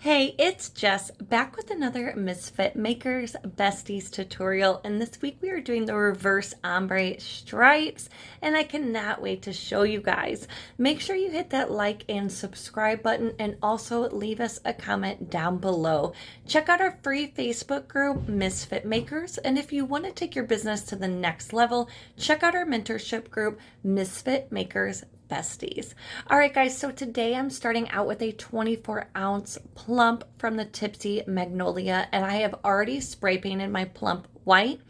Hey, it's Jess back with another Misfit Makers Besties tutorial, and this week we are doing the reverse ombre stripes, and I cannot wait to show you guys. Make sure you hit that like and subscribe button and also leave us a comment down below. Check out our free Facebook group, Misfit Makers, and if you want to take your business to the next level, check out our mentorship group, Misfit Makers Besties. All right, guys, so today I'm starting out with a 24-ounce plump from the Tipsy Magnolia, and I have already spray painted my plump white.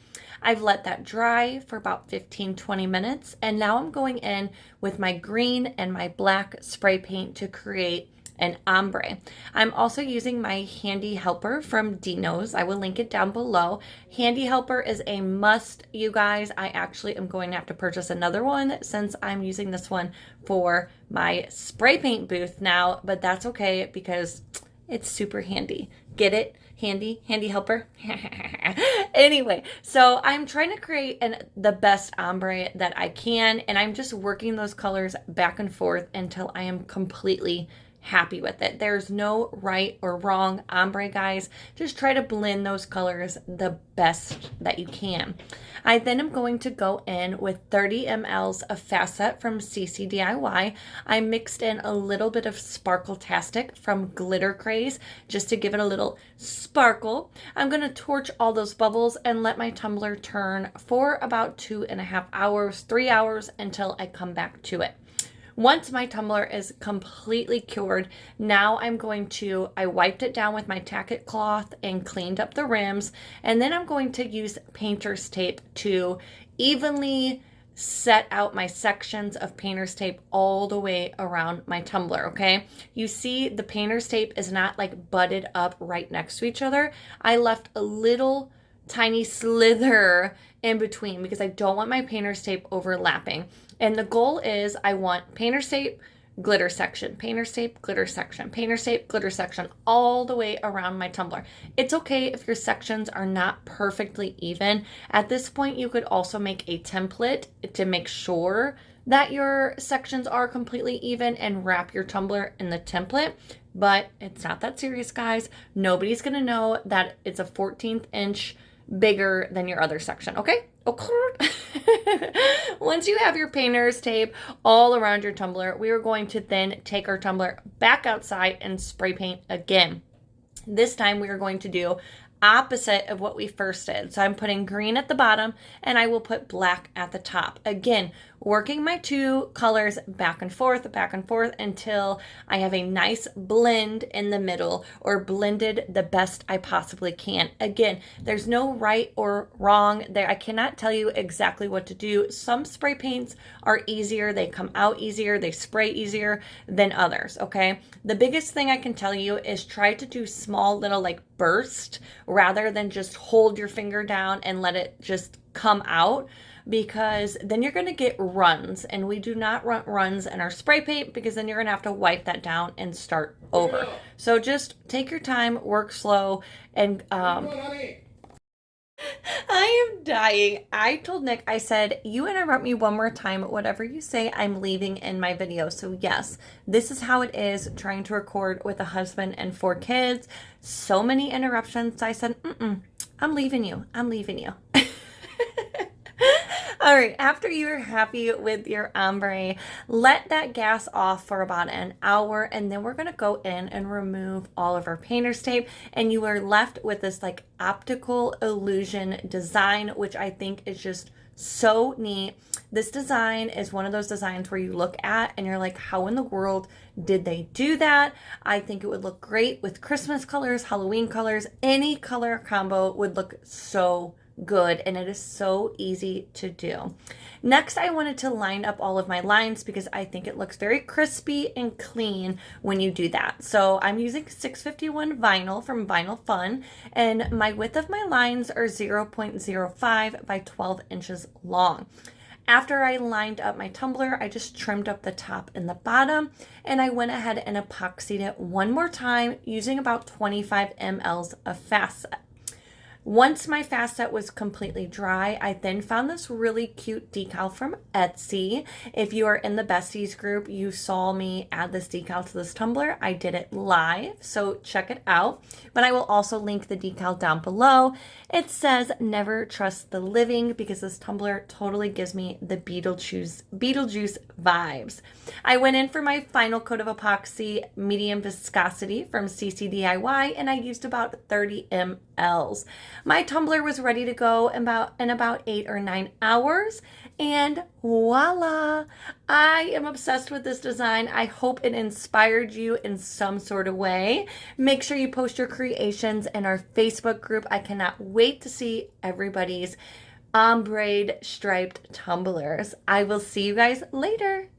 I've let that dry for about 15-20 minutes, and now I'm going in with my green and my black spray paint to create an ombre. I'm also using my Handy Helper from Dino's. I will link it down below. Handy Helper is a must, you guys. I actually am going to have to purchase another one since I'm using this one for my spray paint booth now, but that's okay because it's super handy. Get it? Handy Helper. Anyway, so I'm trying to create the best ombre that I can, and I'm just working those colors back and forth until I am completely happy with it. There's no right or wrong ombre, guys. Just try to blend those colors the best that you can. I then am going to go in with 30 mLs of Facet from CC DIY. I mixed in a little bit of sparkletastic from Craze just to give it a little sparkle. I'm going to torch all those bubbles and let my tumbler turn for about 2.5 hours, 3 hours until I come back to it. Once my tumbler is completely cured, now I wiped it down with my tack cloth and cleaned up the rims, and then I'm going to use painter's tape to evenly set out my sections of painter's tape all the way around my tumbler, okay? You see the painter's tape is not like butted up right next to each other. I left a little tiny slither in between because I don't want my painter's tape overlapping. And the goal is I want painter's tape, glitter section, painter's tape, glitter section, painter's tape, glitter section, all the way around my tumbler. It's okay if your sections are not perfectly even. At this point, you could also make a template to make sure that your sections are completely even and wrap your tumbler in the template. But it's not that serious, guys. Nobody's going to know that it's a 14th inch bigger than your other section, okay? Once you have your painter's tape all around your tumbler, we are going to then take our tumbler back outside and spray paint again. This time we are going to do opposite of what we first did. So I'm putting green at the bottom and I will put black at the top. Again, working my two colors back and forth until I have a nice blend in the middle, or blended the best I possibly can. Again, there's no right or wrong there. I cannot tell you exactly what to do. Some spray paints are easier. They come out easier. They spray easier than others, okay? The biggest thing I can tell you is try to do small little like burst rather than just hold your finger down and let it just come out, because then you're going to get runs, and we do not want runs in our spray paint because then you're going to have to wipe that down and start over. So just take your time, work slow, and I am dying. I told Nick, I said, you interrupt me one more time, whatever you say, I'm leaving in my video. So yes, this is how it is trying to record with a husband and 4 kids. So many interruptions. I said, I'm leaving you. I'm leaving you. All right, after you're happy with your ombre, let that gas off for about an hour, and then we're going to go in and remove all of our painter's tape, and you are left with this like optical illusion design, which I think is just so neat. This design is one of those designs where you look at and you're like, how in the world did they do that? I think it would look great with Christmas colors, Halloween colors, any color combo would look so good, and it is so easy to do. Next, I wanted to line up all of my lines because I think it looks very crispy and clean when you do that. So I'm using 651 vinyl from Vinyl Fun, and my width of my lines are 0.05 by 12 inches long. After I lined up my tumbler, I just trimmed up the top and the bottom, and I went ahead and epoxied it one more time using about 25 mLs of Facet. Once my fast set was completely dry, I then found this really cute decal from Etsy. If you are in the besties group, you saw me add this decal to this tumbler. I did it live, so check it out. But I will also link the decal down below. It says never trust the living, because this tumbler totally gives me the Beetlejuice vibes. I went in for my final coat of epoxy, medium viscosity from CC DIY, and I used about 30 mLs. My tumbler was ready to go in about 8 or 9 hours, and voila! I am obsessed with this design. I hope it inspired you in some sort of way. Make sure you post your creations in our Facebook group. I cannot wait to see everybody's ombre striped tumblers. I will see you guys later.